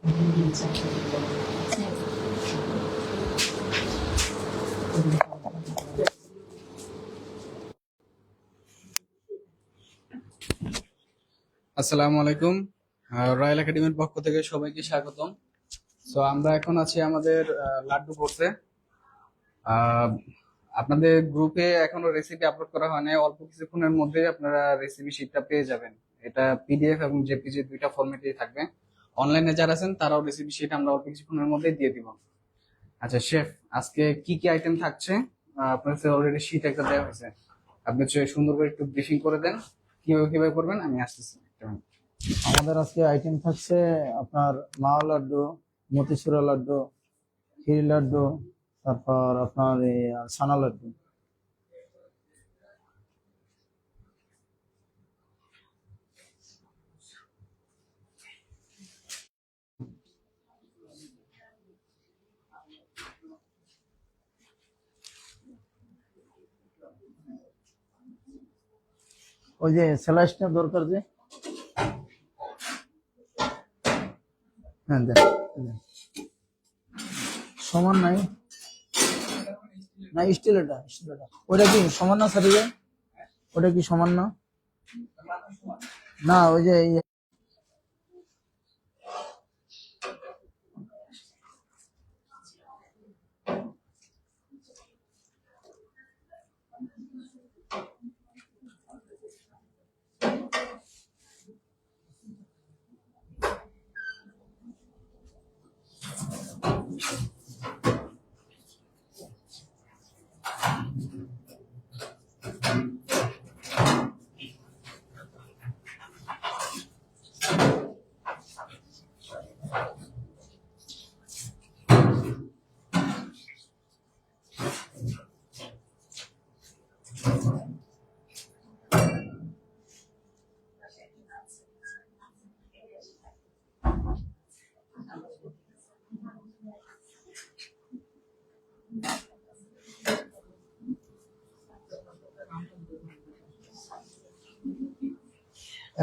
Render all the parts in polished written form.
আসসালামু আলাইকুম। রয়্যাল একাডেমির পক্ষ থেকে সবাইকে স্বাগতম। সো আমরা এখন আছি আমাদের লাড্ডু কোর্সে। আপনাদের গ্রুপে এখনো রেসিপি আপলোড করা হয়নি, অল্প কিছুক্ষণের মধ্যে আপনারা রেসিপি শিটটা পেয়ে যাবেন। এটা পিডিএফ এবং জেপিজি দুইটা ফরম্যাটেই থাকবে। অনলাইনে যারা আছেন তারাও রেসিপি শিট আমরা অল্প কিছুক্ষণের মধ্যে দিয়ে দিব। আচ্ছা শেফ, আজকে কি কি আইটেম থাকছে? আপনার কাছে অলরেডি শিট একটা দেওয়া হয়েছে, আপনি সুন্দর করে একটু ব্রিফিং করে দেন কিভাবে কিভাবে করবেন। আমি আসতেছি। আমাদের আজকে আইটেম থাকছে আপনার মাওয়া লাড্ডু, মতিচুরা লাড্ডু, ক্ষীর লাড্ডু, তারপর আপনার ছানা লাড্ডু। ওই যে স্যালাইসটা দরকার যে, হ্যাঁ দেন। সমান নাই না, স্টিল এটা ওটা কি সমান না স্যার? ওটা কি সমান না? না ওই যে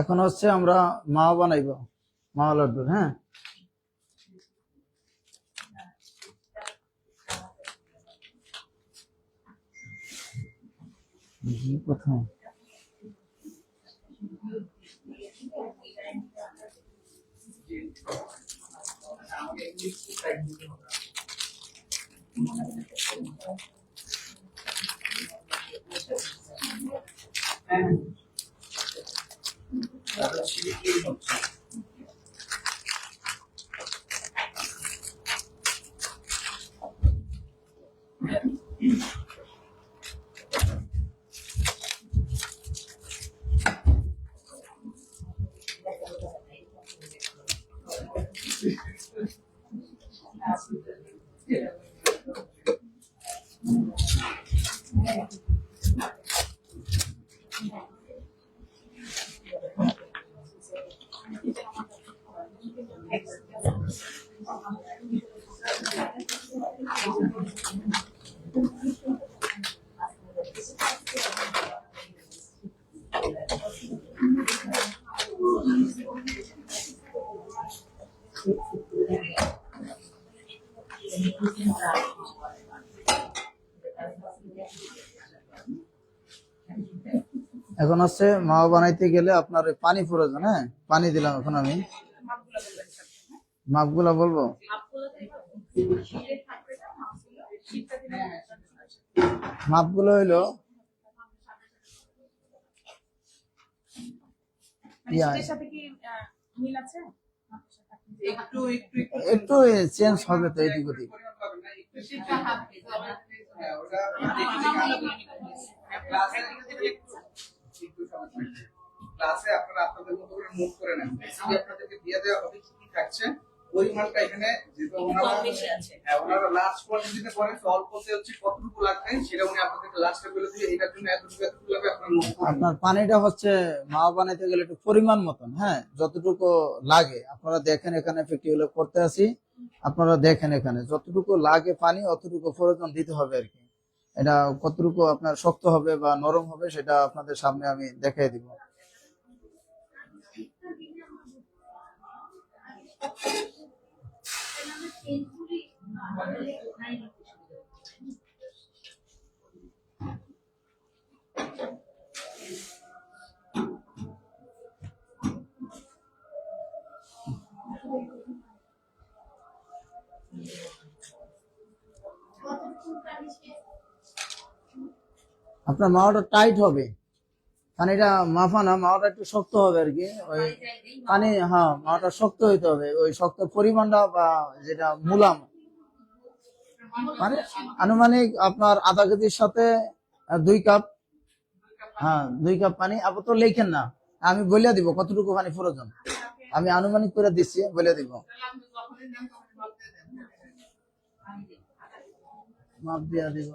এখন হচ্ছে আমরা মাওয়া বানাইবো, মাওয়া লাড্ডু। হ্যাঁ, প্রথম এখন হচ্ছে মাওয়া বানাইতে গেলে আপনার পানি প্রয়োজন। হ্যাঁ, পানি দিলাম। এখন আমি মাপগুলা বলবো। মাপগুলো হইলো একটু চেঞ্জ হবে তো, এদিক ওদিক। ক্লাসে আপনারা আপনাদের মতো করে নোট করে নেন, আপনাদেরকে দিয়ে দেওয়া হবে কি কি থাকছে পরিমাণটা এখানে, যেহেতু ওনারা লাস্ট কোয়ান্টিটিতে পড়ে অল্পতে হচ্ছে কতটুকু লাগবে সেটা উনি আপনাদেরকে লাস্টে বলে দিলে এটার জন্য এতটুকু এতটুকু লাগবে আপনারা নোট করে। আপনার পানিটা হচ্ছে মাওয়া বানাইতে গেলে একটু পরিমাণ মতন, হ্যাঁ, যতটুকু লাগে আপনারা দেখেন। এখানে প্র্যাকটিক্যাল করতে আসি, আপনারা দেখেন এখানে যতটুকু লাগে পানি অতটুকু প্রয়োজন দিতে হবে আর কি। এটা কতটুকু আপনার শক্ত হবে বা নরম হবে সেটা আপনাদের সামনে আমি দেখাই দিব। আপনার মাওয়াটা টাইট হবে, পানিটা মাফা না, মাওয়াটা একটু শক্ত হবে আর কি। ওই পানি, হ্যাঁ মাওয়াটা শক্ত হইতে হবে, ওই শক্ত পরিমাণটা বা যেটা মুলাম মানে আনুমানিক আপনার আধা কেজির সাথে 2 কাপ, হ্যাঁ 2 কাপ পানি। আপাতত লেখেন না, আমি বলে দিব কতটুকু পানি প্রয়োজন, আমি আনুমানিক করে দিচ্ছি, বলে দিব, মাপ দিয়া দিব।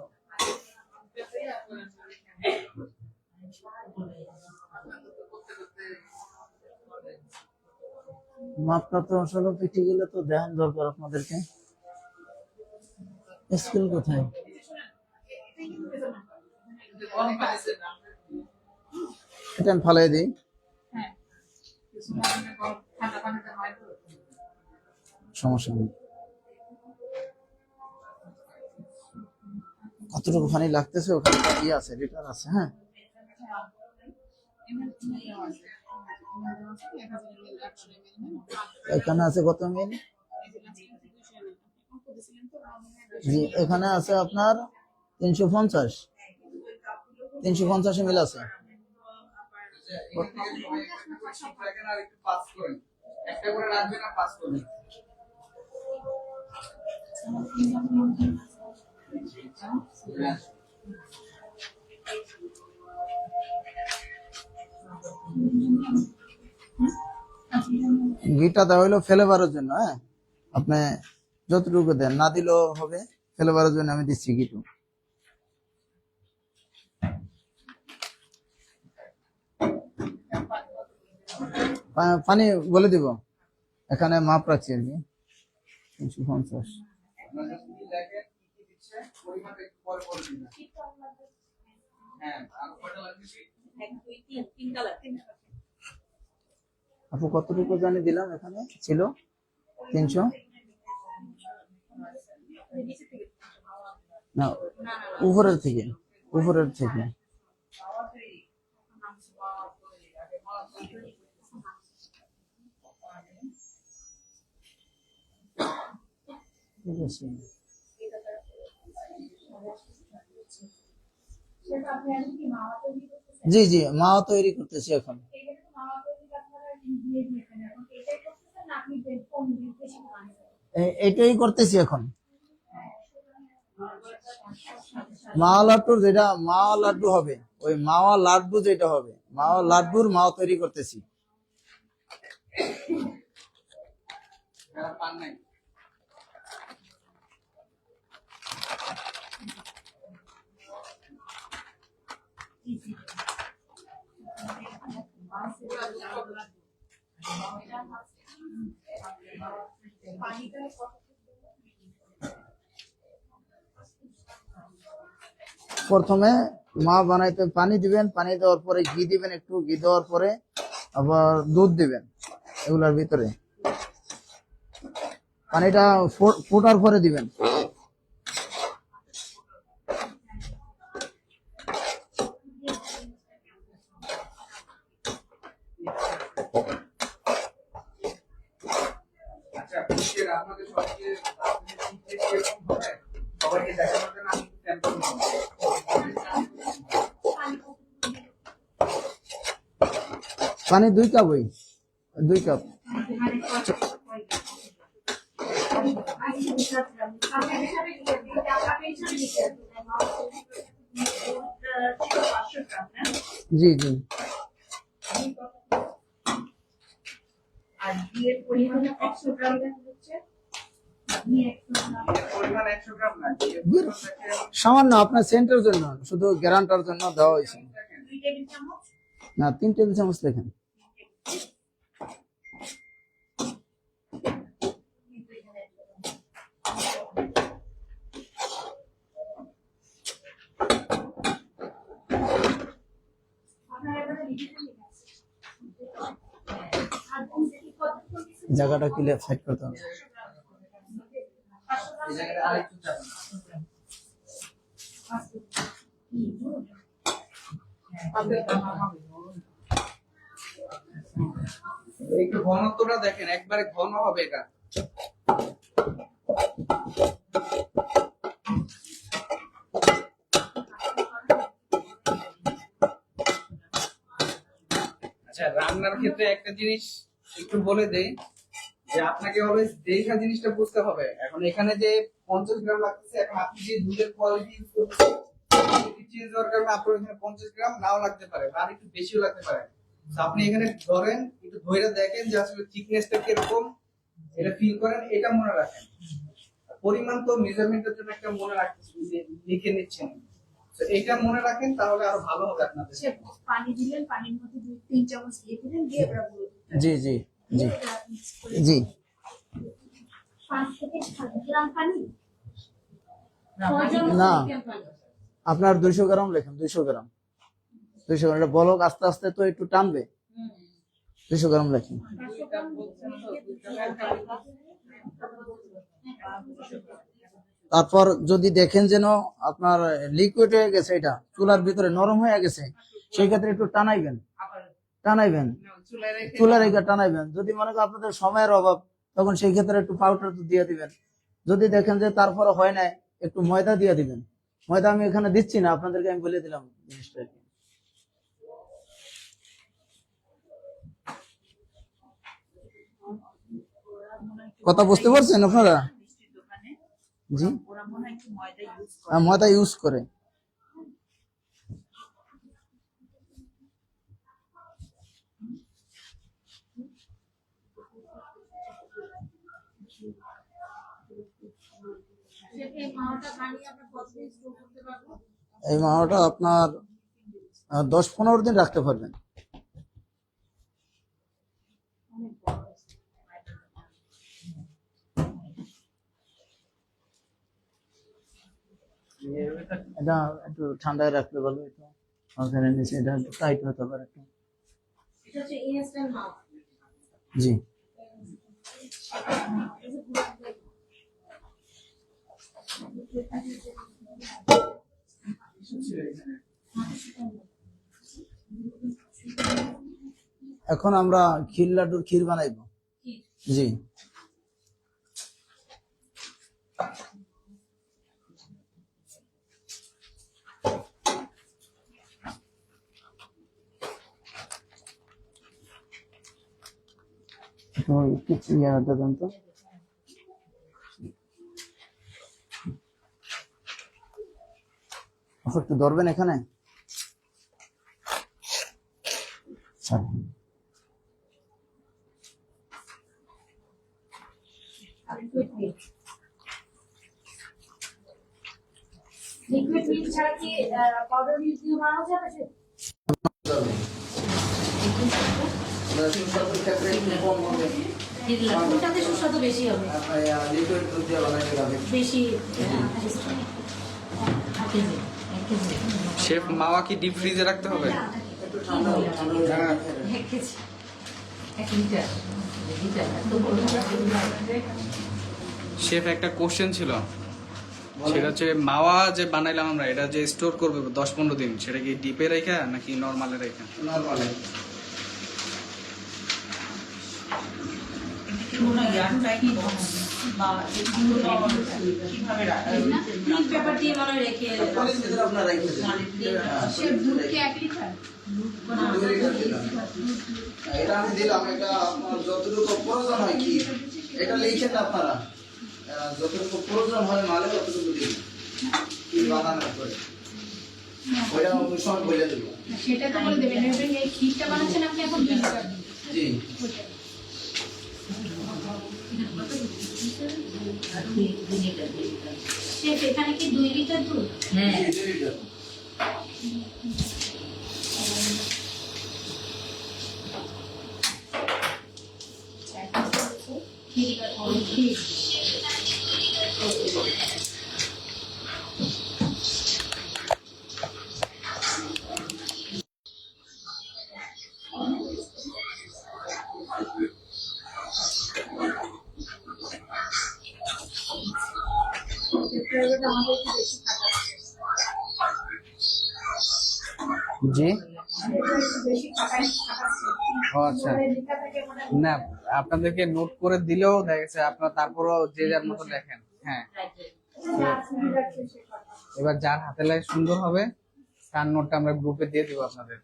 মাপটা তো আসলে পিঠে গেলে তো ধ্যান দরকার আপনাদেরকে। স্কুল কোথায়? এটা আমি ফালাই দিই। সমস্যা নেই। কতটুকু পানি লাগতেছে ওখানে ইয়ে আছে, লিটার আছে। হ্যাঁ এখানে আছে কত মিল? জি এখানে আছে আপনার 350 মিল আছে। একটা করে রাখবেন আর পাস করবেন। ঘিটা দেওয়া হইলো ফ্লেভারের জন্য। হ্যাঁ আপনি যতটুকু দেন, না দিলেও হবে, ফ্লেভারের জন্য আমি দিচ্ছি ঘিটু। পানি বলে দিব, এখানে মাপ রাখছি আর কি 350। আপু কতটুকু জানি দিলাম, এখানে ছিল 300 না, উপরের থেকে, উপরের থেকে। ঠিক আছে। জি জি মাওয়া তৈরি করতেছি এখন। এটাই করতেছি এখন। মাওয়া লাড্ডুর যেটা মাওয়া লাড্ডু হবে, ওই মাওয়া লাড্ডু যেটা হবে, মাওয়া লাড্ডুর মাওয়া তৈরি করতেছি। প্রথমে মা বানাইতে পানি দিবেন, পানি দেওয়ার পরে ঘি দিবেন, একটু ঘি দেওয়ার পরে আবার দুধ দিবেন এগুলার ভিতরে, পানিটা ফোটার পরে দিবেন। পানি 2 কাপ, ওই 2 কাপ। জি জি সামান্য আপনার সেন্টের জন্য, শুধু গ্যারান্টার জন্য দেওয়া হয়েছে। না 3 টেবিল চামচ লেখেন। জায়গাটা ক্লিয়ার সাইড করতে হবে। এই জায়গাটা আরেকটু চাপান। একটু ঘনত্বটা দেখেন, একবারে ঘন হবে এটা। আচ্ছা, রান্নার ক্ষেত্রে একটা জিনিস একটু বলে দেই, যে আপনাকে অলওয়েজ দেখা জিনিসটা বুঝতে হবে। এখন এখানে যে 50 গ্রাম লাগতেছে, এখন আপনি যে দুধের কোয়ালিটি ইউজ করতেছেন চেঞ্জ হওয়ার কারণে আপনার এখানে 50 গ্রাম নাও লাগতে পারে, বা একটু বেশিও লাগতে পারে। তো আপনি এখানে ধরেন, একটু ধরে দেখেন যে আসলে থিকনেসটা কিরকম, এটা ফিল করেন, এটা মনে রাখেন। পরিমাণ তো মেজারমেন্টের জন্য একটা মনে রাখতেছেন, লিখে নিচ্ছেন, তো এটা মনে রাখেন, তাহলে আরো ভালো হবে আপনাদের। পানি দিলেন, পানির মধ্যে 2-3 চামচ দিয়ে দিলেন, দিয়ে এবার গুঁড়ো দুধটা জি জি জি জি 5 থেকে 7 গ্রাম পানি। না, আপনার 200 গ্রাম লেখেন, 200 গ্রাম 200 গ্রাম। এটা বলক আস্তে আস্তে তো একটু টানবে, 200 গ্রাম লেখেন। তারপর যদি দেখেন যেন আপনার লিকুইড হয়ে গেছে, এটা চুলার ভিতরে নরম হয়ে গেছে, সেই ক্ষেত্রে একটু টানাইবেন, চুলা রেখে টানাইবেন। যদি মনে করেন আপনাদের সময়ের অভাব, তখন সেই ক্ষেত্রে একটু পাউডার দিয়ে দিবেন। যদি দেখেন যে তারপরে হয় না, একটু ময়দা দিয়ে দিবেন। ময়দা আমি এখানে দিচ্ছি না, আপনাদেরকে আমি বলে দিলাম জিনিসটা। কথা বুঝতে পারছেন আপনারা? জি, ময়দা ইউজ করে। এই মাওয়াটা আপনার 10-15 দিন রাখতে পারবেন। এটা একটু ঠান্ডায় রাখতে পারবে, একটু ওখানে নিচে এটা একটু টাইট হতে পারে একটু। এটা হচ্ছে ইনস্ট্যান্ট মাওয়া। জি, এখন আমরা ক্ষীর লাড্ডুর ক্ষীর বানাইবো। জি, কিছু দেবেন তো। একটু ধরবেন এখানে। লিকুইড মিল্ক ছাড়া কি পাউডার মিল্ক দিয়ে বানানো যাবে? ওটাতে সুস্বাদু বেশি হবে, বেশি। শেফ, মাওয়া কি ডিপ ফ্রিজে রাখতে হবে? শেফ, একটা কোশ্চেন ছিল, সেটা হচ্ছে মাওয়া যে বানাইলাম আমরা, এটা যে স্টোর করবে 10-15 দিন, সেটা কি ডিপে রেখা নাকি নরমালে রেখা? নরমালে। পেপার দিয়ে মনে রেখে এটা আমি দিলাম, এটা আপনার যতটুকু প্রয়োজন হয় কি এটা লিখেন আপনারা, যতটুকু প্রয়োজন হয় মালে ততটুকু দিন কি বানানোর পরে, ওইটা আমি সময় বলে দেবো। সেটা তো বলে দেবেন। এই ক্ষীরটা বানাচ্ছেন আপনি এখন জি, শেফ, এখানে কি 2 লিটার দুধ? হ্যাঁ, 2 লিটার। ক্ষীর জন্য আমাদের একটু বেশি টাকা লাগছে। জি, এটা একটু বেশি টাকায় খাটাচ্ছে। ও আচ্ছা। পরে লেখা থাকে মোটামুটি না, আপনাদেরকে নোট করে দিলেও দেখা গেছে আপনার তারপরও যে যার মতো দেখেন। হ্যাঁ, যার সুবিধা আছে সে করে। এবার যার হাতে লেখা সুন্দর হবে তার নোটটা আমরা গ্রুপে দিয়ে দিব আপনাদের।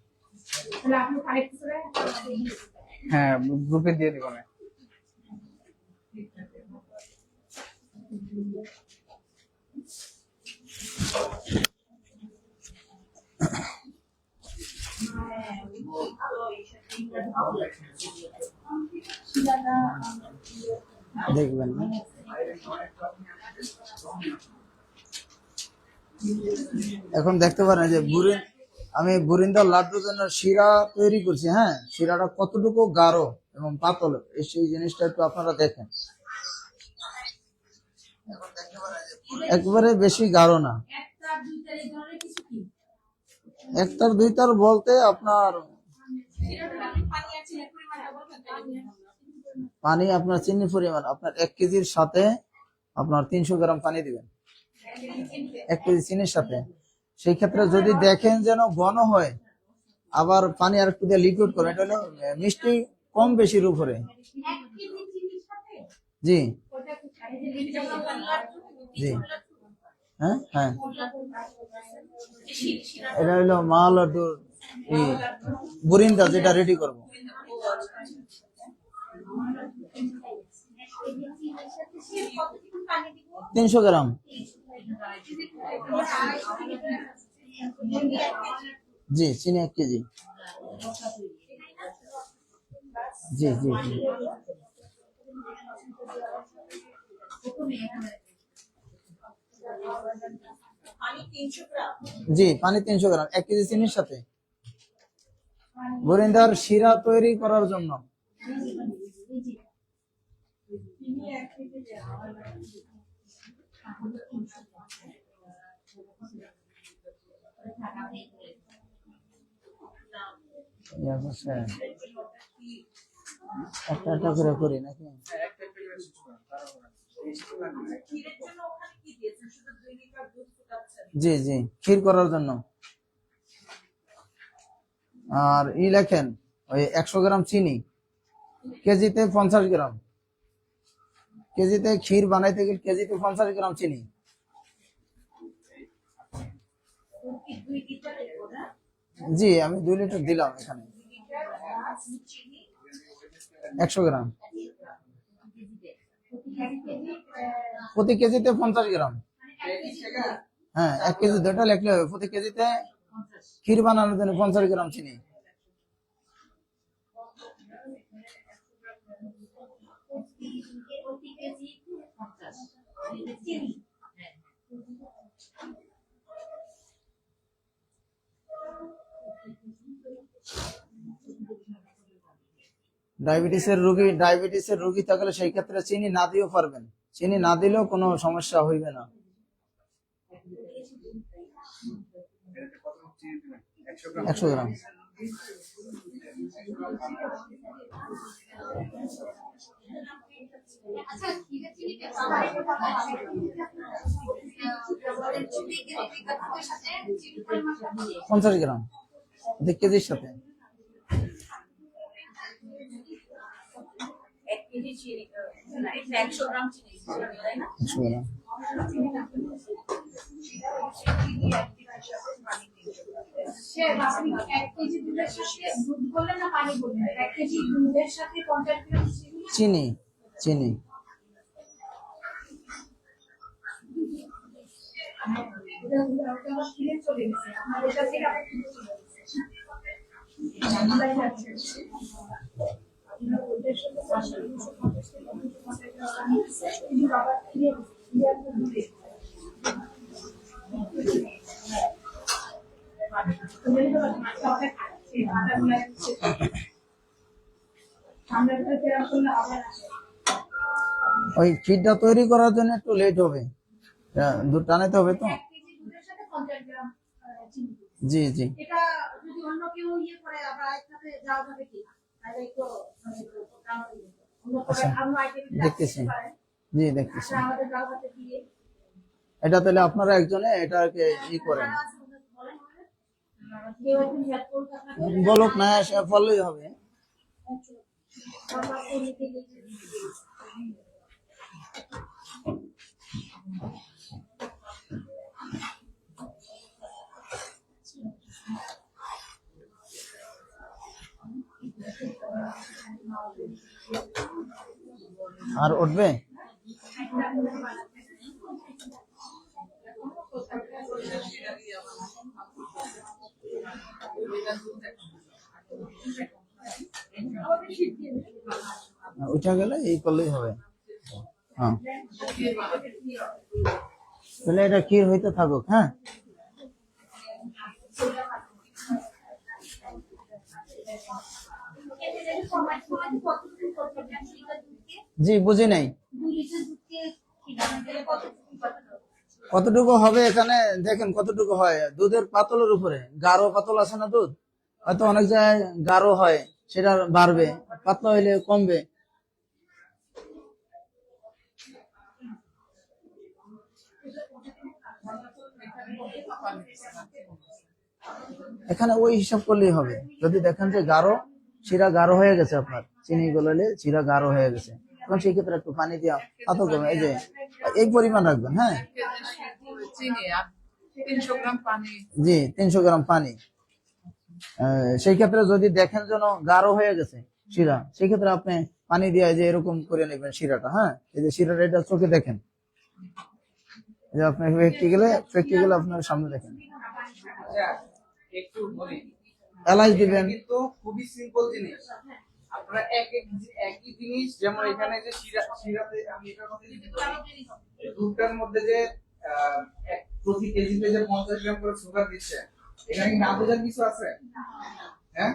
তাহলে আপনি কালেক্ট করে আমাদের দিয়ে দিবেন। হ্যাঁ, গ্রুপে দিয়ে দিব আমি। দেখবেন না? এখন দেখতে পারেন যে আমি বুরিন্দার লাড্ডুর জন্য শিরা তৈরি করছি। হ্যাঁ, শিরাটা কতটুকু গাঢ় এবং পাতল সেই জিনিসটা একটু আপনারা দেখেন। একবারে বেশি গাঢ় না। একটা দুইটা এই ধরনের কিছু কি? একটার দুইটার বলতে আপনার পানি আছে এর পরিমাণটা বলবেন তাহলে পানি, আপনার চিনির পরিমাণ আপনার 1 কেজির সাথে আপনার 300 গ্রাম পানি দিবেন 1 কেজি চিনির সাথে। সেই ক্ষেত্রে যদি দেখেন যেন ঘন হয়, আবার পানি আর একটু দিয়ে লিকুইড করে, এটা হলো মিষ্টি কম বেশির উপরে। 1 কেজি চিনির সাথে জি ওটা কি এই যে লিটার জি, হ্যাঁ হ্যাঁ, এটা হলো মা লাড্ডুর এই বুরিন্দা যেটা রেডি করব। 300 গ্রাম। জি, চিনি 1 কেজি। জি জি জি জি, পানি 300 গ্রাম 1 কেজি চিনির সাথে বুরিন্দার শিরা তৈরি করার জন্য। একটা একটা করে করি নাকি? জি জি, ক্ষীর করার জন্য। আর লেখেন ওই 100 গ্রাম চিনি, কেজিতে 50 গ্রাম। কেজিতে ক্ষীর বানাইতে গেলে কেজিতে 50 গ্রাম চিনি। জি, আমি 2 লিটার দিলাম এখানে। 100 গ্রাম প্রতি কেজিতে 50 গ্রাম। হ্যাঁ, 1 কেজি দুটা লিখলে হবে প্রতি কেজিতে ক্ষীর বানানোর জন্য 50 গ্রাম চিনি। ডায়াবেটিসের রোগী থাকলে সেই ক্ষেত্রে চিনি না দিয়েও পারবেন। চিনি না দিলেও কোনো সমস্যা হইবে না। 100 গ্রাম। আচ্ছা ধীরে ধীরে 50 গ্রাম 1 কেজির সাথে। 1 কেজি চিনি না, এটা 100 গ্রাম চিনি, তাই না? 100 গ্রাম। সে আপনি 1 কেজি দুধের সাথে দুধ বললেন না পানি বললেন? 1 কেজি দুধের সাথে 50 গ্রাম চিনি। চিনি। এটা আমার কিনে চলে গেছে। আমার এটা থেকে আবার কিনে চলে গেছে। আপনার ওদের সাথে 550 টাকা কিন্তু আবার কিনে দূরে ওই ক্ষীরটা তৈরি করার জন্য একটু লেট হবে, দুধ টানাইতে হবে তো। 1 কেজি দুধের সাথে 50 গ্রাম চিনি। জি জি, এটা যদি অন্য কেউ ইয়ে করে আবার একসাথে যাওয়া যাবে কি? তাহলে একটু মানে অন্য করে আচ্ছা, অন্য আইটেম দেখতেছি। জি দেখতেছি। আমাদের গাওয়াতে দিয়ে এটা তাহলে আপনারা একজনে এটাকে করেন, কেউ একজন হেল্প করবে আপনাকে। বলক না এসে বললেই হবে। আর উঠবে? উঠে গেলে এই করলেই হবে। হ্যাঁ, তাহলে এটা ক্ষীর হইতে থাকুক। হ্যাঁ, জি বুঝি নাই কতটুকু হবে এখানে। দেখেন কতটুকু হয় দুধের পাতলের উপরে। গাঢ় পাতল আছে না দুধ, হয়তো অনেক জায়গায় গাঢ় হয়, সেটা বাড়বে, পাতলা হইলে কমবে। এখানে ওই হিসাব করলেই হবে। যদি দেখেন যে গাঢ়, শিরা গাঢ় হয়ে গেছে, আপনার চিনি গলালে শিরা গাঢ় হয়ে গেছে, তখন সেই ক্ষেত্রে একটু পানি দিয়া পাতল করবেন। এই যে এই পরিমাণ রাখবেন। হ্যাঁ, জি 300 গ্রাম পানি। সেই ক্ষেত্রে যদি দেখেন যেন গাঢ় হয়ে গেছে শিরা, সেই ক্ষেত্রে আপনি পানি দিয়ে যে এরকম করে নেবেন শিরাটা। হ্যাঁ, এই যে শিরাটা এটা চোখে দেখেন, এই যে আপনি প্র্যাকটিক্যালি আপনার সামনে দেখেন। আচ্ছা, একটু বলি, এলাচ দিবেন। কিন্তু খুবই সিম্পল জিনিস। আপনারা একই জিনিস, যেমন এখানে যে শিরাতে আমি এটার মধ্যে দুধটার মধ্যে যে প্রতি কেজিতে যে 50 গ্রাম করে সুগার দিচ্ছে, এখানে কি না বোঝার কিছু আছে? হ্যাঁ,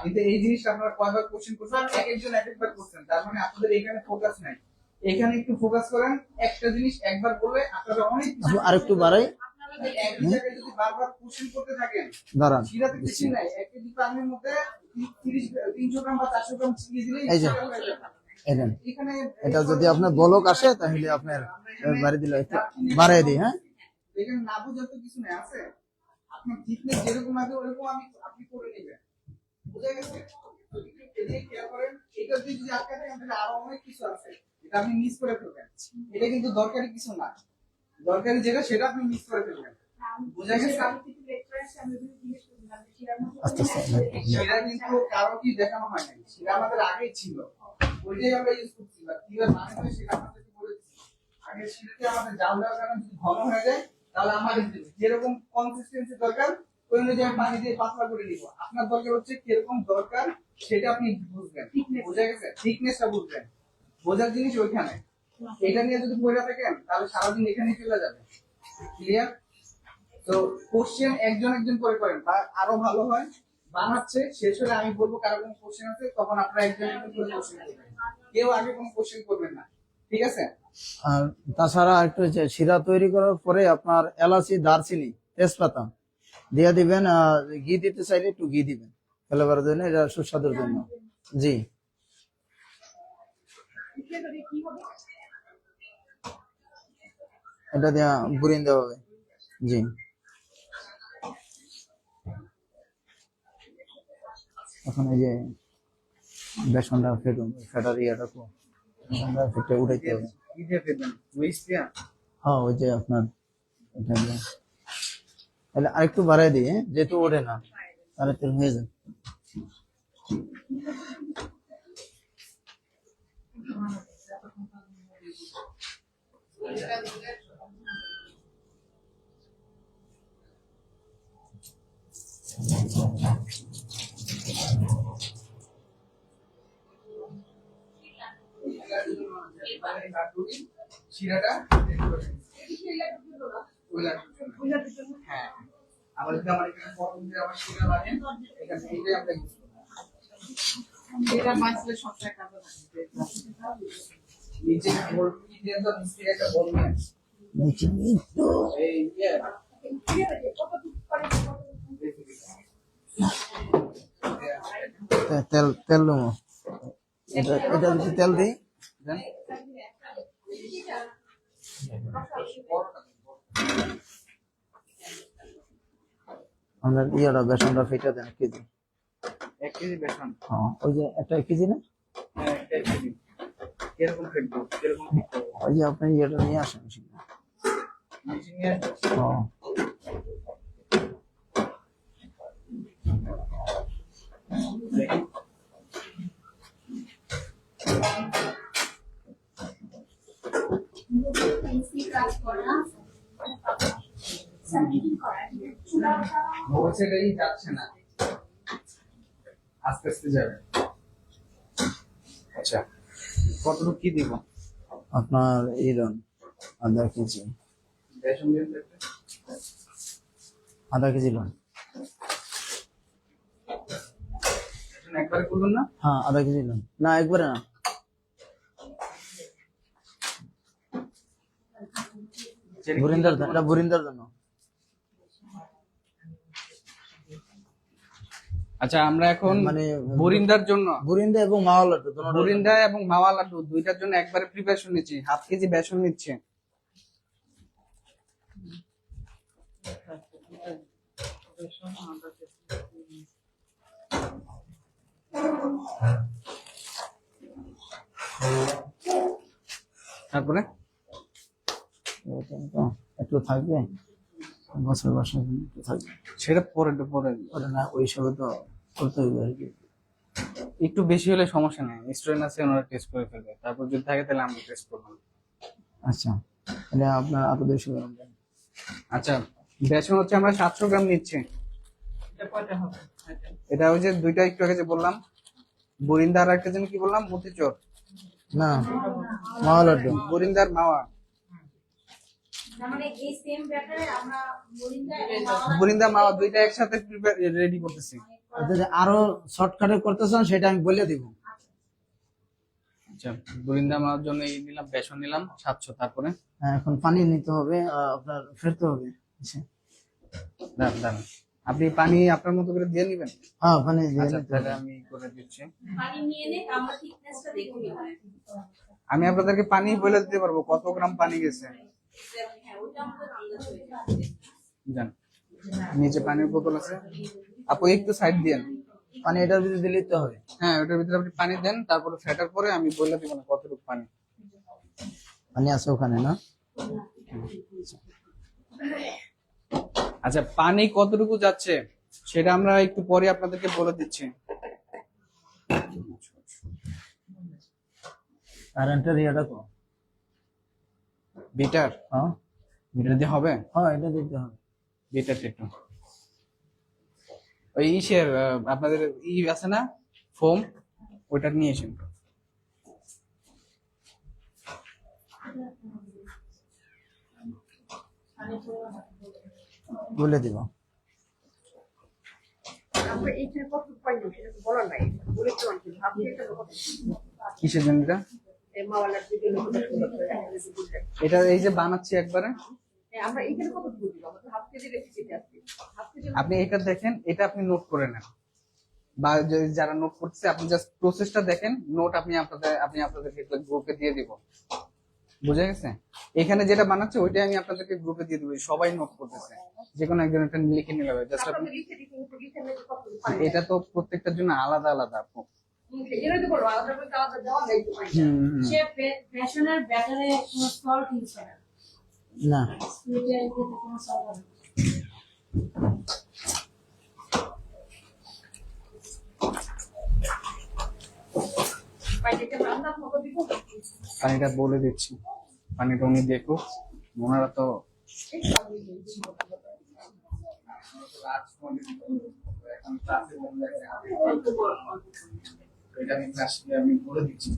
কিন্তু এই জিনিসটা আপনারা কয়বার কোশ্চেন করছেন, এক একজন এক একবার করছেন, তার মানে আপনাদের এখানে ফোকাস নাই। এখানে একটু ফোকাস করেন, একটা জিনিস একবার বললে আপনারা অনেক কিছু। আরেকটু বাড়াই, একই জায়গায় যদি বারবার কোশ্চেন করতে থাকেন, দাঁড়ান। শিরাতে বেশি নাই, 1 কেজি পানির মধ্যে 300 গ্রাম বা 400 গ্রাম চিনি দিলেই এই যে এখানে এটা যদি আপনার বলক আসে তাহলে আপনার বাড়ি দিলে একটু বাড়াই দিই। হ্যাঁ, এখানে না বোঝার তো কিছু নেই, আছে আপনার ফিটনেস যেরকম আছে ওরকম আপনি করে নেবেন, বুঝা গেছে? এদিকে খেয়াল করেন, এটা যদি আটকাতে তাহলে আরো অনেক কিছু আছে, এটা আপনি মিস করে ফেলবেন। এটা কিন্তু দরকারি কিছু না, দরকারি যেটা সেটা আপনি মিস করে ফেলবেন, বুঝা গেছে? আস্তে আস্তে। সেটা কিন্তু কারো কি দেখানো হয় নাই, সেটা আমাদের আগেই ছিল, ওইটাই আমরা ইউজ করছি। বা কিভাবে মানে হয় সেটা আমাদেরকে বলে দিচ্ছি। আগে সেটাতে আমাদের জাল দেওয়ার কারণে যদি ঘন হয়ে যায়, তাহলে আমাদের যেরকম কনসিস্টেন্সি দরকার ওই অনুযায়ী আমি পানি দিয়ে পাতলা করে নিব। আপনার দরকার হচ্ছে কিরকম দরকার সেটা আপনি বুঝবেন, বুঝা গেছে? থিকনেসটা বুঝবেন, বোঝার জিনিস ওইখানে। এটা নিয়ে যদি পড়ে থাকেন তাহলে সারাদিন এখানেই চলে যাবে। ক্লিয়ার? তো কোশ্চেন একজন একজন করে করেন, বা আরো ভালো হয় বানাচ্ছে শেষ হলে আমি বলবো কারো কোনো কোশ্চেন আছে, তখন আপনারা একজন একজন করে কোশ্চেন করবেন, কেউ আগে কোনো কোশ্চেন করবেন না, ঠিক আছে? আর তাছাড়া একটু হচ্ছে শিরা তৈরি করার পরে আপনার এলাচি, দারচিনি, তেজপাতা দিয়ে দিবেন। ঘি দিতে চাইলে একটু ঘি দিবেন ফ্লেভারের জন্য, এটা সুস্বাদুর জন্য। জি, এটা দিয়ে বুরিন দেওয়া হবে। জি, এখন এই যে বেসনটা ফেটুন, ফেটার ইয়েটা বেসনটা ফেটে উঠাইতে হবে। কি দিয়ে ফেলবেন? উইস্ক দিয়া? হ্যাঁ, ওই যে আপনার এটা দিয়ে। তাহলে আরেকটু বাড়াই দিই, হ্যাঁ, যেহেতু ওঠে না তাড়াতাড়ি হয়ে যায়। শিরাটা হ্যাঁ, আবার যদি আমার এখানে প্রথম যে আমার শিরা লাগে, এখানে এইটাই আমরা ইউজ করব। এটা মাছলে সবটা কাজ আছে। নিচে বল কি দিয়ে তো নিচে একটা বল নিয়ে নিচে একটু এই ইয়ে তেল তেল দেবো। এটা যদি তেল দিই, আপনার ইয়াটা বেসনটা ফেটা দেন 1 কেজি। 1 কেজি বেসন। হ্যাঁ ওই যে একটা 1 কেজি না, হ্যাঁ, 1 কেজি। কিরকম ফেটবো, কিরকম ফেটবো? ওই যে আপনি ইয়াটা নিয়ে আসেন মেশিনে। মেশিন নিয়ে আসবো? হ্যাঁ দেখি। বলছে এটাই যাচ্ছে না, আস্তে আস্তে যাবে। আচ্ছা, কতটুকু কি দিব? আপনার এই দেন 1/2 কেজি, বেসন দিয়ে দিতে? 1/2 কেজি লোন। বেসন একবারে করবেন না? হ্যাঁ 1/2 কেজি লোন, না একবারে না। বুরিন্দার দেন, এটা বুরিন্দার জন্য। আচ্ছা, আমরা এখন মানে বরিন্দার জন্য, বুরিন্দা এবং মাওয়া লাড্ডু দুটোর বরিন্দা এবং মাওয়া লাড্ডু দুইটার জন্য একবারে প্রিপারেশন নিচ্ছি। 1/2 কেজি বেসন নিচ্ছে। তারপরে একটু থাকবে, বছর বছর একটু থাকবে। সেটা পরে পরে ওটা না ওই হিসাবে তো করতে হবে আর কি। একটু বেশি হলে সমস্যা নেই, স্টুডেন্ট আছে ওনারা টেস্ট করে ফেলবে, তারপর যদি থাকে তাহলে আমরা টেস্ট করবো। আচ্ছা তাহলে আপনার আরো 200 গ্রাম দেন। আচ্ছা, বেসন হচ্ছে আমরা 700 গ্রাম নিচ্ছি। এটা ওই যে দুইটা একটু আগে যে বললাম বরিন্দা, আর একটা যেন কি বললাম মতিচুর না মাওয়া লাড্ডু। বরিন্দার মাওয়া, মানে এই সেম ব্যাটারে আমরা বরিন্দা এবং বরিন্দা মাওয়া দুইটা একসাথে রেডি করতেছি। যদি আরো শর্টকাটে করতে চান সেটা আমি বলে দিব। আচ্ছা, বরিন্দা মাওয়ার জন্য এই নিলাম, বেসন নিলাম 700। তারপরে হ্যাঁ, এখন পানি নিতে হবে, আপনার ফেরতে হবে। আচ্ছা দাঁড়ান দাঁড়ান, আপনি পানি আপনার মতো করে দিয়ে নিবেন। হ্যাঁ পানি দিয়ে আচ্ছা, নিতে তাহলে হবে। আমি করে দিচ্ছি। পানি নিয়ে নে, আমরা থিকনেসটা দেখে নিব। আমি আপনাদেরকে পানি বলে দিতে পারবো কত গ্রাম পানি গেছে। হ্যাঁ, ওটা আমাদের আন্দাজ হয়ে যাবে। জান, নিচে পানির বোতল আছে, আপু একটু সাইড দিয়েন। পানি এটার ভিতরে দিলে তো হবে। হ্যাঁ, ওটার ভিতরে আপনি পানি দেন, তারপরে ফেটার পরে আমি বলে দিব না কতটুকু পানি। পানি আছে ওখানে না? আচ্ছা, পানি কতটুকু যাচ্ছে সেটা আমরা একটু পরে আপনাদেরকে বলে দিচ্ছি। কারেন্টের ইয়েটা তো বিটার, হ্যাঁ বিটার দিয়ে হবে? হ্যাঁ এটা দিতে হবে। বিটার একটু ওই ইসের আপনাদের আছে না ফোম, ওইটা নিয়ে এসেন। বলে দিব। আমরা এইখানে কত পাইনি সেটা তো বলা নাই, বলেছিলাম কি ভাবছি এটা কত কিসের জন্য এটা? এই মাওয়ালার দিকে লোকটা সুন্দর করে বুঝলেন। এটা এই যে বানাচ্ছি একবারে, আমরা এইখানে কত বুঝলাম, আমাদের হাফ কেজি রেসিপিতে আছে, হাফ কেজি আপনি এটা দেখেন, এটা আপনি নোট করে নেন, বা যারা নোট করছে আপনি জাস্ট প্রসেসটা দেখেন, নোট আপনি আপনাদেরকে গ্রুপে দিয়ে দিব। বুঝে গেছে? এখানে যেটা বানাচ্ছে ওইটাই আমি আপনাদেরকে গ্রুপে দিয়ে দিব, সবাই নোট করতেছে, যে কোনো একজন একটা লিখে নিলে হবে। জাস্ট আপনি আপনাদের লিখে দিতে একটু লিখে নিতে কত পারি। এটা তো প্রত্যেকটার জন্য আলাদা আলাদা আপু। এর তো বলো আলাদা করে আলাদা দেওয়া নেই তো পাই। সে বেসনের ব্যাটারে কোনো সল্ট দিচ্ছে না, না সুইটের মধ্যে কোনো সল্ট হবে না। পাই যেটা রান্না মতো দিব। পানিটা বলে দিচ্ছি, পানিটা উনি দেখুক, ওনারা তো এখন ক্লাসে বললে এটা আমি ক্লাসে আমি বলে দিচ্ছি।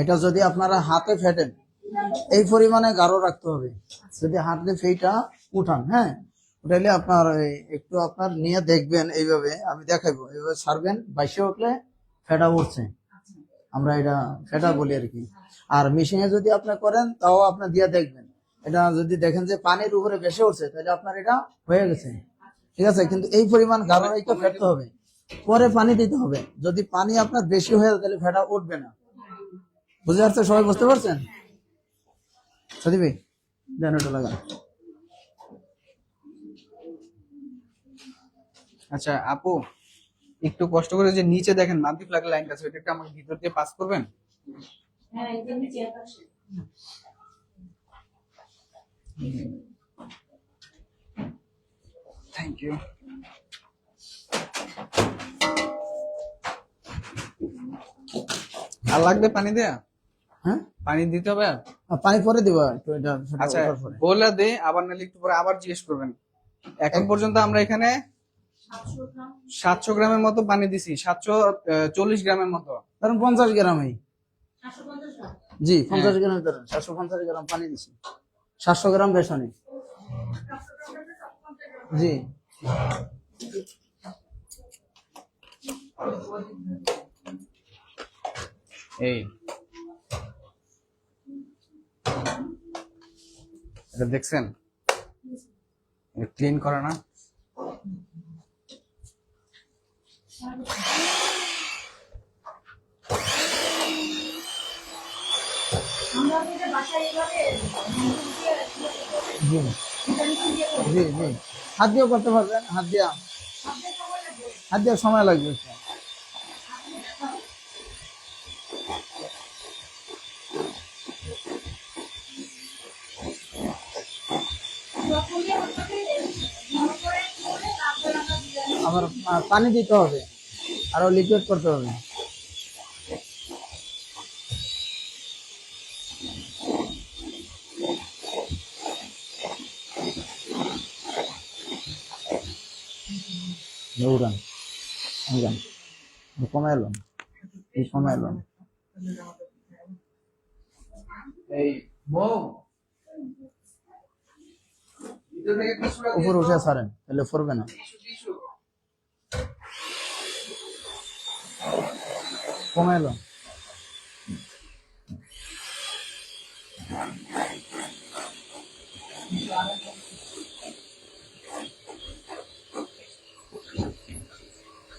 এটা যদি আপনারা হাতে ফেটেন এই পরিমাণে গাঢ় রাখতে হবে। যদি হাতে ফেটা উঠান, হ্যাঁ উঠাইলে আপনার একটু আপনার নিয়ে দেখবেন, এইভাবে আমি দেখাবো, এইভাবে ছাড়বেন, বাইশে উঠলে ফেটা উঠছে, আমরা এটা ফেটা বলি আর কি। আর মেশিনে যদি আপনি করেন তাও আপনার দিয়ে দেখবেন, এটা যদি দেখেন যে পানির উপরে ভেসে উঠছে তাহলে আপনার এটা হয়ে গেছে, ঠিক আছে। কিন্তু এই পরিমাণ গাঢ় রেখে ফেটতে হবে, পরে পানি দিতে হবে। যদি পানি আপনার বেশি হয়ে যায় তাহলে ভেড়া উঠবে না। বুঝতে পারছেন? সবাই বুঝতে পারছেন? সদীপ ভাই দেন ওটা লাগা। আচ্ছা আপু, একটু কষ্ট করে যে নিচে দেখেন মাল্টি ফ্ল্যাগ লাইনটা আছে, ওটা একটু আমাকে ভিতর দিয়ে পাস করবেন। হ্যাঁ এই যে নিচে আছে। Thank you. আর লাগবে পানি দেয়া? হ্যাঁ, পানি দিতে হবে আর? আর পানি পরে দিব একটু, এটা সেটা আচ্ছা ওঠার পরে। বলে দে, আবার নাহলে একটু পরে আবার জিজ্ঞেস করবেন। এখন পর্যন্ত আমরা এখানে 700 গ্রাম 700 গ্রামের মতো পানি দিছি, 740 গ্রামের মতো। কারণ 50 গ্রামই, 750 গ্রাম। জি 50 গ্রাম ধরেন, 750 গ্রাম পানি দিছি, 700 গ্রাম বেসনে। জি এই এটা দেখছেন, ক্লিন করে না? আমরা যেটা বাসায় এইভাবে জি জি জি, হাত দিয়েও করতে পারবেন, হাত দিয়ে সময় লাগবে একটু। আবার পানি দিতে হবে, আরো লিকুইড করতে হবে। উড়ান উড়ান, কমে এলো, এই কমে এলো। এই বউ উপরে উঠে ছাড়েন, তাহলে পড়বে না। কমে এলো।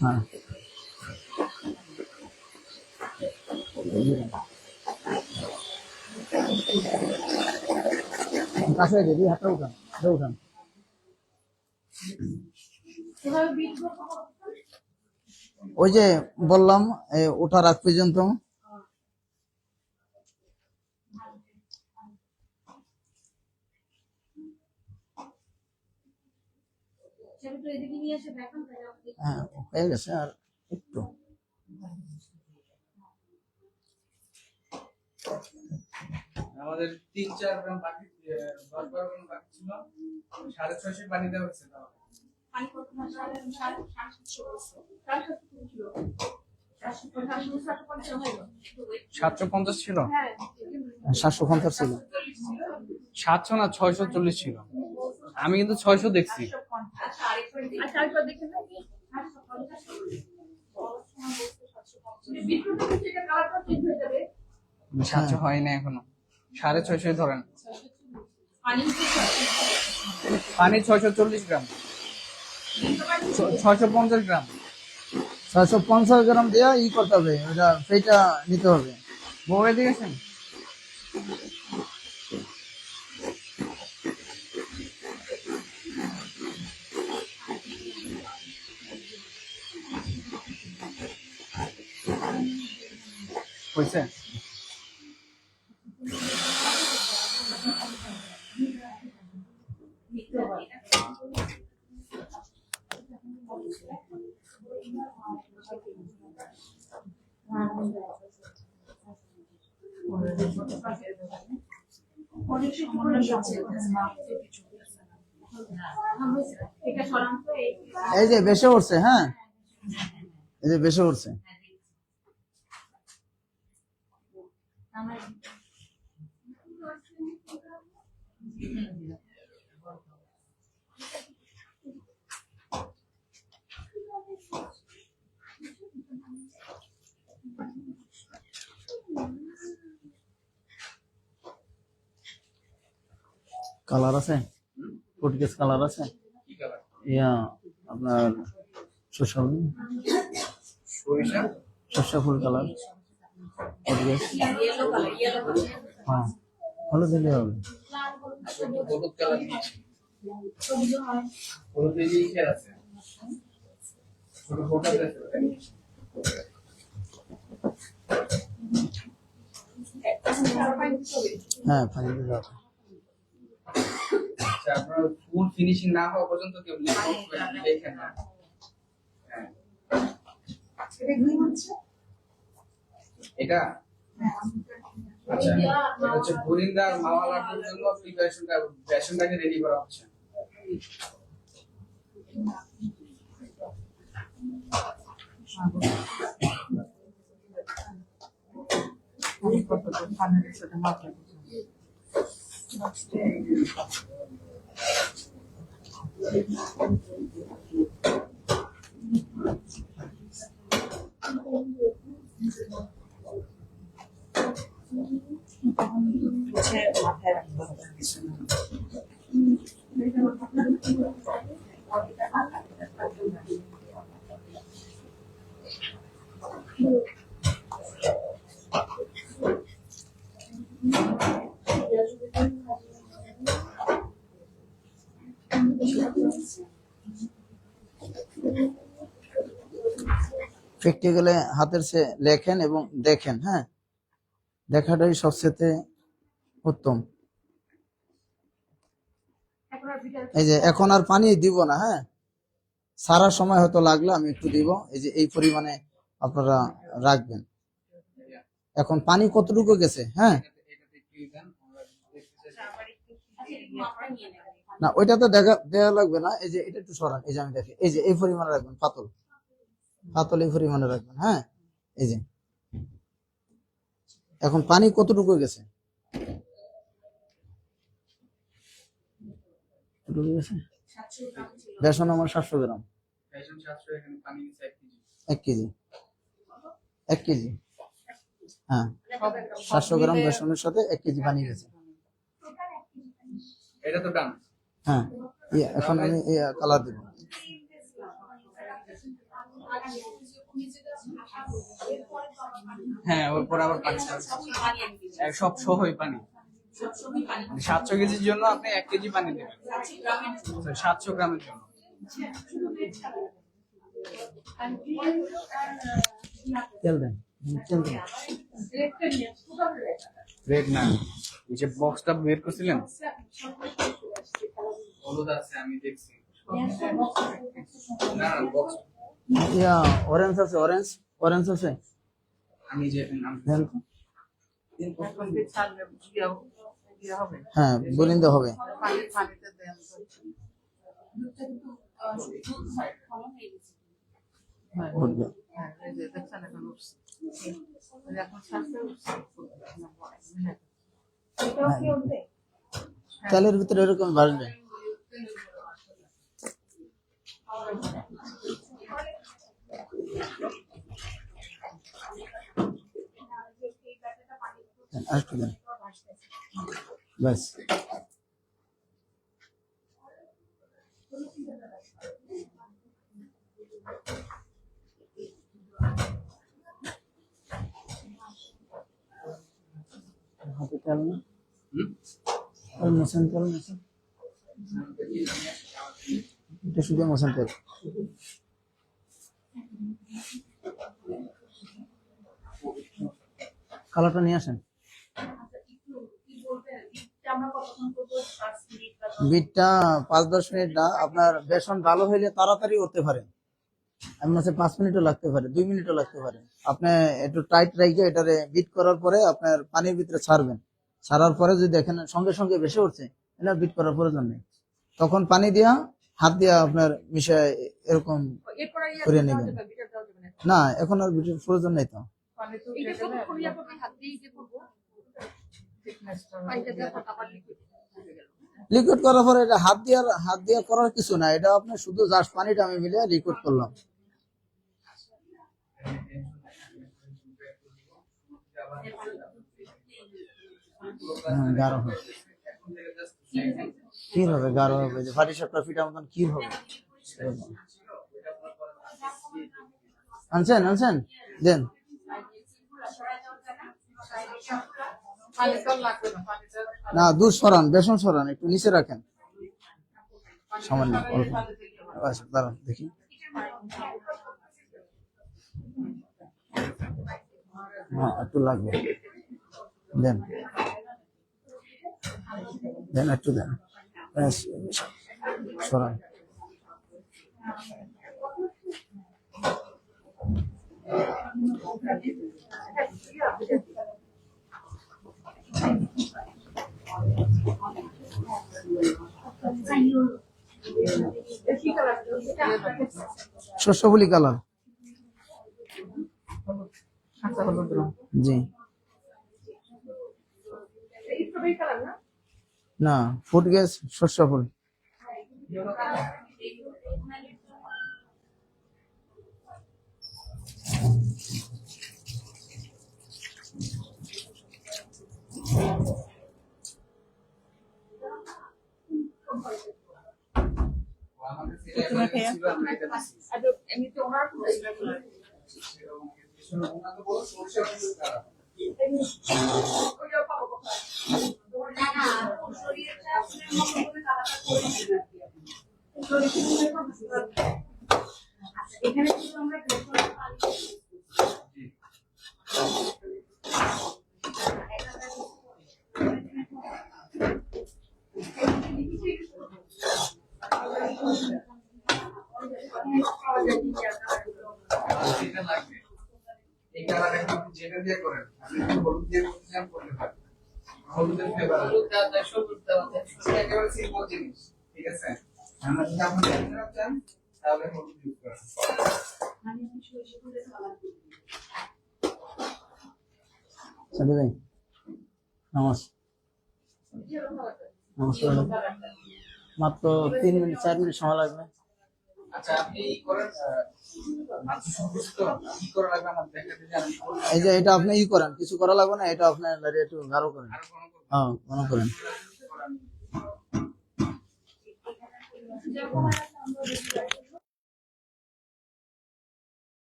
হ্যাঁ কাছে যদি হাতটা উঠান, হাতটা উঠান। এভাবে বিট করতে হবে। ওই যে বললাম ওঠার আগ পর্যন্ত। সেটা তো এদিকে নিয়ে এসে দেখান তাহলে আপনি হ্যাঁ হয়ে গেছে, আর একটু। আমাদের 3-4 গ্রাম বাকি, 10-12 গ্রাম বাকি ছিল, 650 পানি দেওয়া হয়েছে। তাহলে পানি কত মাস আগে 750 বলছে 750 ছিল 750 হলো 750 ছিল, হ্যাঁ 750 ছিল। 700 না 640 ছিল। আমি কিন্তু 600 দেখছি। আচ্ছা আরেকবার দেখে নাকি 750 বিদ্যুৎ থেকে এটা কালারটা চেঞ্জ হয়ে যাবে 700 হয় না এখনো, 650 ধরেন। পানি পানি 640 গ্রাম, 650 গ্রাম। 650 গ্রাম দিয়ে ই করতে হবে, ওটা সেইটা নিতে হবে। বউ এদিকে গেছেন? হয়েছে? অনেক কিছু করে যাচ্ছে এটা সরান তো এই যে বেশি উঠছে, হ্যাঁ এই যে বেশি উঠছে। কালার আছে, ফুড কেস কালার আছে, ইয়া আপনার সোশ্যাল সরিষা সর্ষে ফুল কালার, ইয়েলো কালার হ্যাঁ হলুদ দিলে হবে। হলুদ কালার দিয়েছি, সবুজ হয় হলুদ দিয়ে খেয়াল আছে ছোট ফোটা আছে। হ্যাঁ পানি দিতে হবে। আচ্ছা, আপনার ফুল ফিনিশিং না হওয়া পর্যন্ত কেউ লেখেন না। হ্যাঁ, এটা কি হচ্ছে? এটা আচ্ছা, এটা হচ্ছে বুরিন্দা আর মাওয়ালার জন্য বেসনটাকে রেডি করা হচ্ছে। প্র্যাকটিক্যালে হাতের সে লেখেন এবং দেখেন, হ্যাঁ দেখাটাই সবচেয়ে উত্তম। এখন আর ভিডিও এই যে এখন আর পানি দিব না, হ্যাঁ সারার সময় হয়তো লাগলে আমি একটু দিব, এই যে এই পরিমাণে আপনারা রাখবেন। এখন পানি কতটুকু গেছে, হ্যাঁ এটাতে কি দেন আমরা দেখতে চাই। মাপটা নিয়ে নেবেন না ওইটা তো দেখা দেওয়া লাগবে না, এই যে এটা একটু সরান, এই যে আমি দেখি, এই যে এই পরিমাণে রাখবেন, পাতল পাতল এই পরিমাণে রাখবেন, হ্যাঁ এই যে এখন পানি কতটুকু গেছে, কতটুকু গেছে? 700 গ্রাম ছিল বেসন আমার 700 গ্রাম, বেসন 700, এখানে পানি নিচ্ছে 1 কেজি। 1 কেজি, 1 কেজি, হ্যাঁ 700 গ্রাম বেসনের সাথে 1 কেজি পানি গেছে। এটা তো ডান। হ্যাঁ এখন আমি কালার দিব। হ্যাঁ, ওর পর আবার পানি ছাড়ছে। পানি আমি দিচ্ছি সব সহই পানি। 700 পানি 700 কেজির জন্য আপনি 1 কেজি পানি দেবেন, 700 গ্রামের জন্য 700 গ্রামের জন্য। তেল দেন, তেল দেন। রেড না, এই যে বক্সটা বের করছিলেন হলুদ আছে আমি দেখছি। না বক্স অরেঞ্জ আছে, অরেঞ্জ অরেঞ্জ আছে, আমি যে নাম দেন তো। হ্যাঁ বলিন্দা হবে। দুধটা কিন্তু দুধ ফলন হয়ে গেছে উঠবে। এটাও কি উঠবে? তেলের ভিতরে এরকম ভাজবে। আরেকটু দেন, ব্যাস। হাতে তেল না, ওই মোশন তেল, মোশন এটা শুধু মোশন তেল। কালারটা নিয়ে আসেন। বিটটা 5-10 মিনিট না, আপনার বেসন ভালো হইলে তাড়াতাড়ি উঠতে পারে, আমি মনে হয় 5 মিনিটও লাগতে পারে, 2 মিনিটও লাগতে পারে। আপনি একটু টাইট রেখে এটারে বিট করার পরে আপনার পানির ভিতরে ছাড়বেন, ছাড়ার পরে যদি দেখেন সঙ্গে সঙ্গে বেশি উঠছে, এটা বিট করার প্রয়োজন নেই, তখন পানি দিয়া হাত দিয়া আপনার মিশায় এরকম এরপর আর করে দেওয়া নেবেন। যাবে, ভিডিও দেওয়া যাবে না। না এখন আর বিটের প্রয়োজন নেই তো। এটা কতক্ষণ ইয়া করবে? হাত দিয়ে ইয়ে করবো? পানিটা দেওয়ার পর আবার liquid হয়ে গেল। লিকুইড করার পরে এটা হাত দিয়ে করার কিছু না, এটা আপনি শুধু জাস্ট পানিটা আমি মিলে লিকুইড করলাম। গাঢ় হবে, কি হবে গাঢ় হবে, যে ফাটি সাপটা ফিটা মতন কি হবে। আনছেন আনছেন দেন। না দুধ সরান, বেসন সরান, একটু নিচে রাখেন সামান্য অল্প। আচ্ছা দাঁড়ান দেখি। হ্যাঁ একটু লাগবে, দেন দেন একটু দেন। ব্যাস, সরান। শস্যবুলি কালার, জি না ফুড গ্যাস শস্য ফুল। আমাদের সিলেটে ছিল, আমি এটা দিছি। এমনিতে ওনার ওনাকে বলো সরষে ফুল কালার। না না শরীরটা আসলে মতো করে কালারটা করে দিবেন আচ্ছা এখানে কিন্তু আমরা বেসনের পানি এটা লাগবে। এই কালার এখন যেটা দিয়ে করেন, আপনি যদি হলুদ দিয়ে করতে চান করতে পারেন। হলুদের ফ্লেভার এটা একেবারে সিম্পল জিনিস, ঠিক আছে? আমরা যদি আপনি ন্যাচারাল চান তাহলে হলুদ ইউজ করেন। মানে সরষে ফুলের কালার সাথে ভাই নমস্কার, নমস্কার। মাত্র 3 মিনিট 4 মিনিট সময় লাগবে। আচ্ছা আপনি ই করেন, মাত্র সন্তুষ্ট কি করা লাগবে আমার দেখাতে জানেন। এই যে এটা আপনি ই করেন, কিছু করা লাগবে না, এটা আপনি একটু গাঢ় করেন। আর কোনো হ্যাঁ গাঢ় করেন। যখন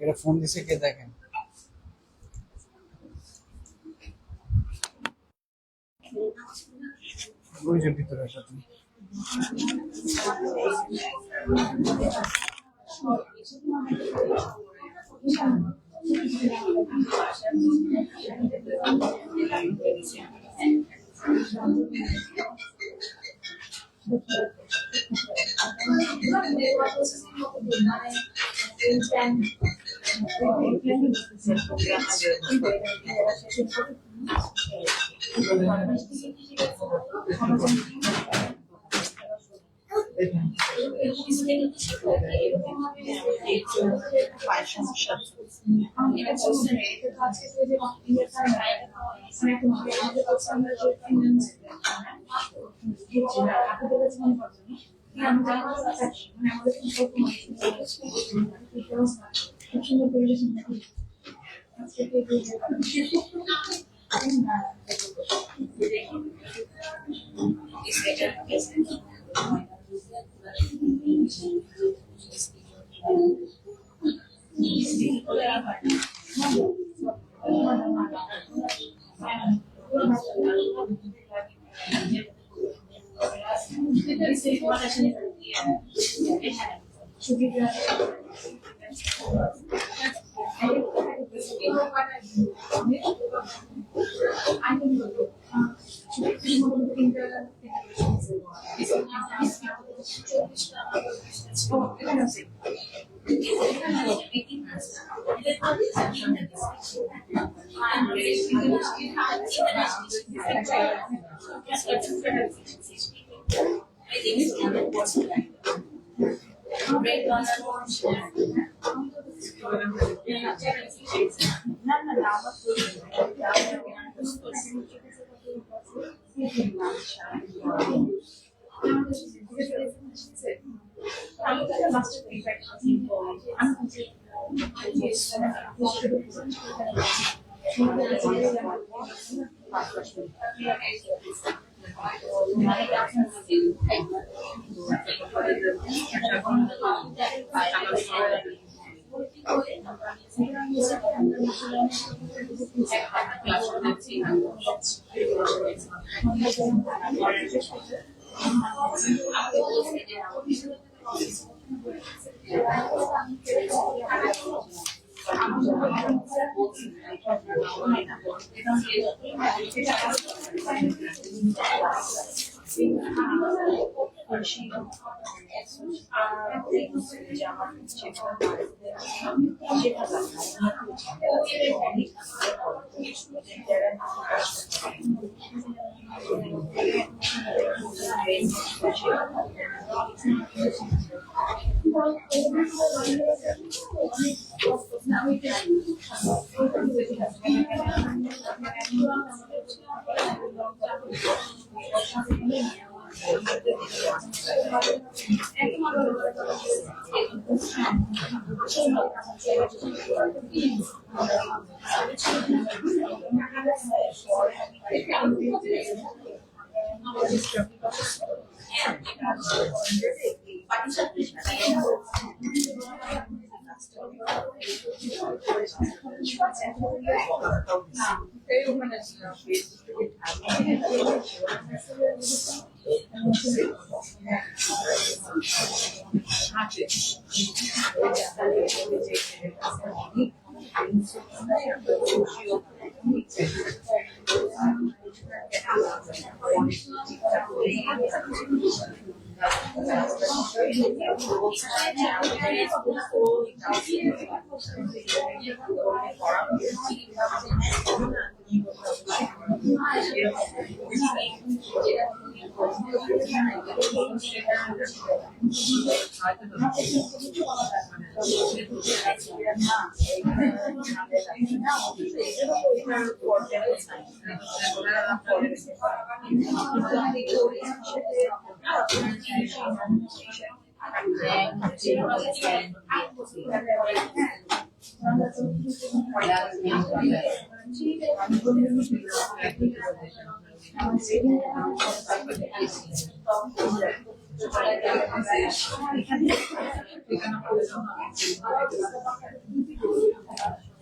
এটা ফোন দিছে কে দেখেন। ওই যে ভিতরে আসা তুমি।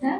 হ্যাঁ না,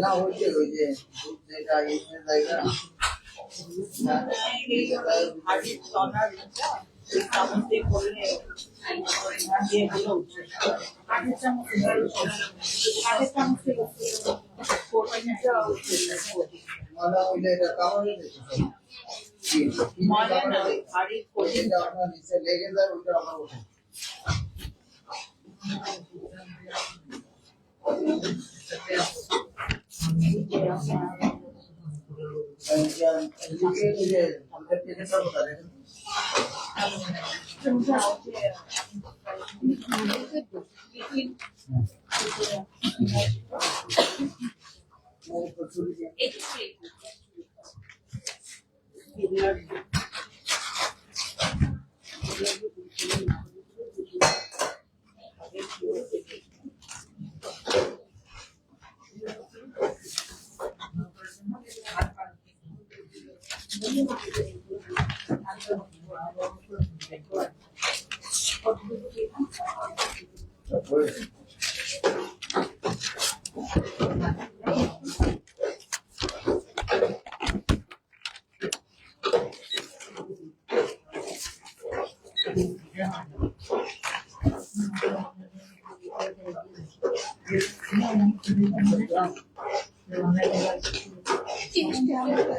না ওই যে যেটা এই জায়গা মানে ওইটা এটা কামড়ে দিতে আপনার নিচে লেগে যায় ওইটা আমার ওঠে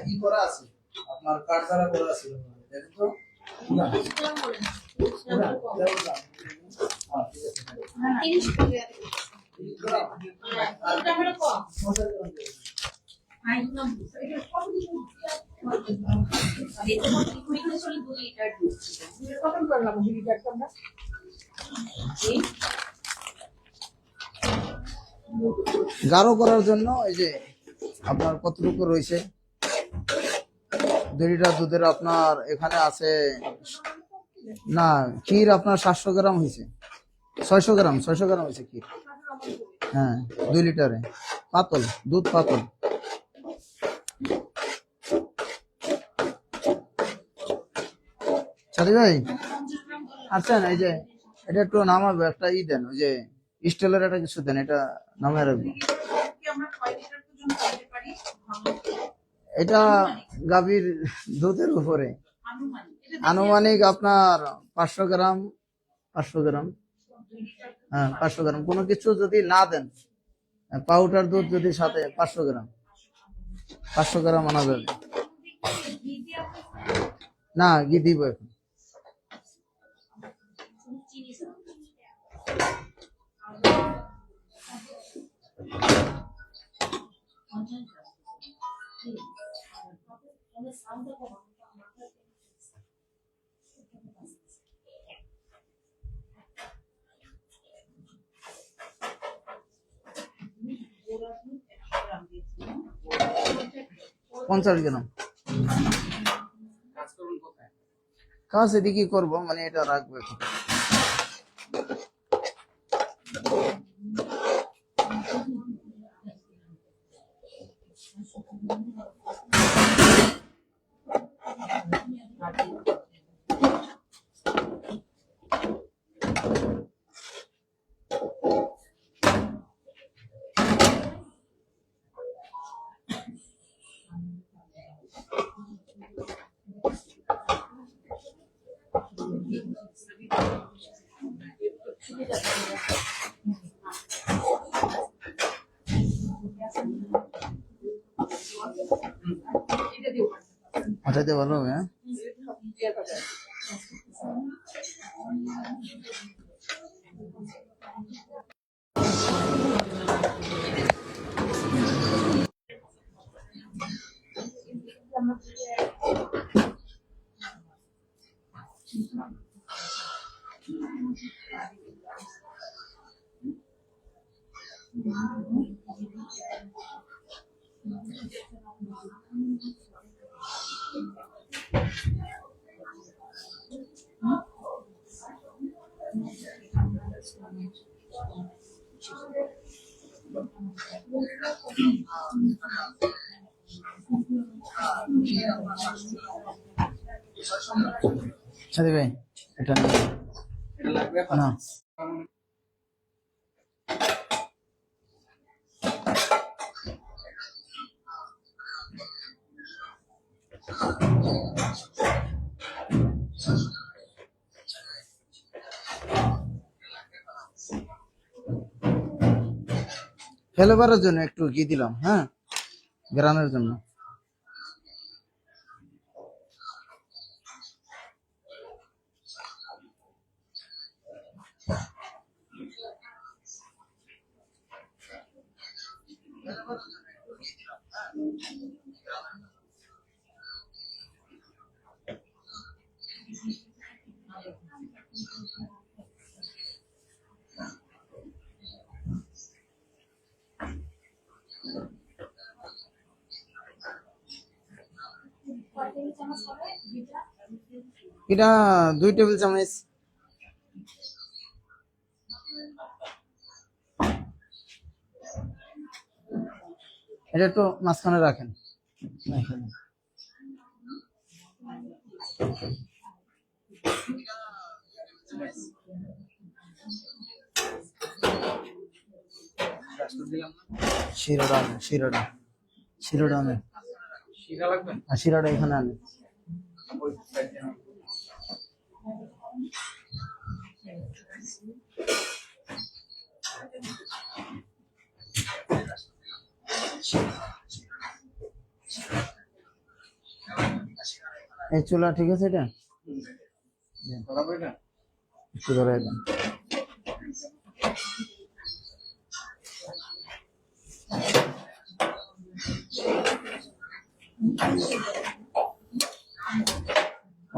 ই করা আছে আপনার কাঠ দ্বারা করা আছে দেখেন তো না কখন করলাম ভিডিওটা আমরা গাঢ় করার জন্য এই যে আপনার কতটুকু রয়েছে 2 লিটার দুধের আপনার এখানে আছে না ক্ষীর আপনার 700 গ্রাম হয়েছে 600 গ্রাম হয়েছে ক্ষীর হ্যাঁ 2 লিটারে পাতল দুধ পাতল সাথী ভাই আচ্ছা না এই যে এটা একটু নামাবে একটা ই দেন ওই যে স্টিলের একটা কিছু দেন এটা নামায় রাখবো এটা গাভীর দুধের উপরে আনুমানিক আপনার 500 গ্রাম হ্যাঁ 500 গ্রাম কোনো কিছু যদি না দেন পাউডার দুধ যদি সাথে 500 গ্রাম আনা যাবে না ঘি দিব এখন 50 গ্রাম। কাজ করুন কোথায়? কাজ এদিকে করবো, মানে এটা রাখবো এখন। ওটাতে ভালো হবে, হ্যাঁ। সাথী ভাই, এটা এটা লাগবে না। ফ্লেভারের জন্য একটু ঘি দিলাম, হ্যাঁ, গ্রানের জন্য। কয় টেবিল চামচ হবে দুইটা? এটা 2 টেবিল চামচ। এটা একটু মাঝখানে রাখেন। দিলাম না। শিরাটা আনেন, শিরাটা আনেন। শিরা লাগবে? আর শিরাটা এখানে আনেন। ওই সাইড দিয়ে আনো। এই চুলা ঠিক আছে? এটা ধরাবো এটা? একটু ধরে দেন।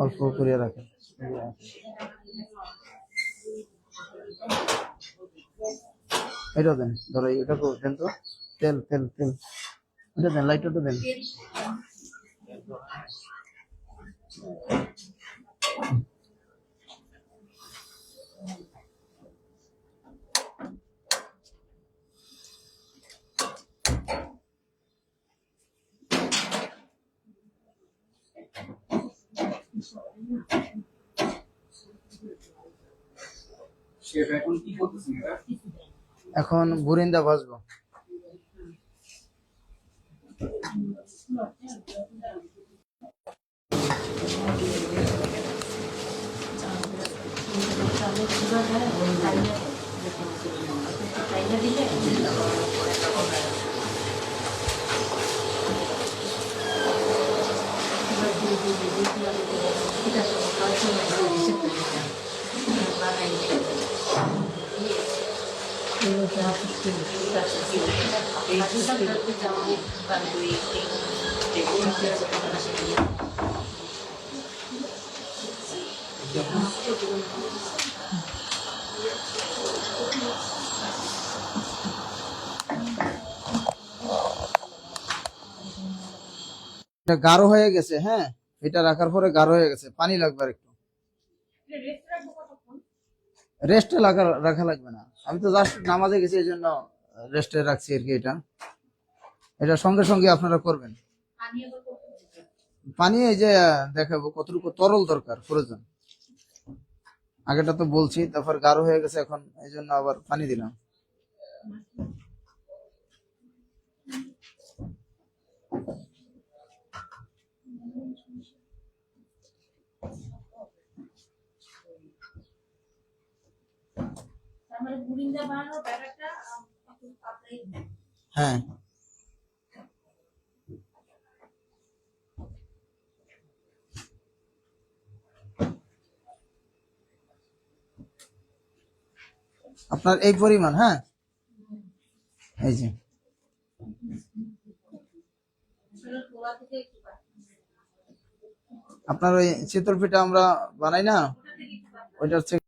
অল্প করে রাখেন। এটা দেন, ধরো এটা দেন তো। তেল তেল তেল এটা দেন, লাইটারটা দেন। শেফ এখন কি করতেছেন এটা? এখন বুরিন্দা ভাজবো। এটা গাঢ় হয়ে গেছে, হ্যাঁ, এটা রাখার পরে গাঢ় হয়ে গেছে, পানি লাগবে আর একটু। রেস্ট রাখবো কতক্ষণ? রেস্টে রাখা লাগবে না, আমি তো জাস্ট নামাজে গেছি এই জন্য রেস্টে রাখছি আর কি। এটা এটা সঙ্গে সঙ্গে আপনারা করবেন। পানি আবার কত দিতে? পানি এই যে দেখাবো কতটুকু তরল দরকার প্রয়োজন, আগেটা তো বলছি, তারপর গাঢ় হয়ে গেছে এখন, এই জন্য আবার পানি দিলাম। তার মানে বুরিন্দা বানানোর ব্যাটারটা একটু পাতলাই দিই। হ্যাঁ, আপনার এই পরিমাণ, হ্যাঁ, এই যে সেটা তোলা থেকে একটু পাতলা। আপনার ওই চিতল পিঠা আমরা বানাই না, ওটা থেকে একটু পাতলা। ওইটার থেকে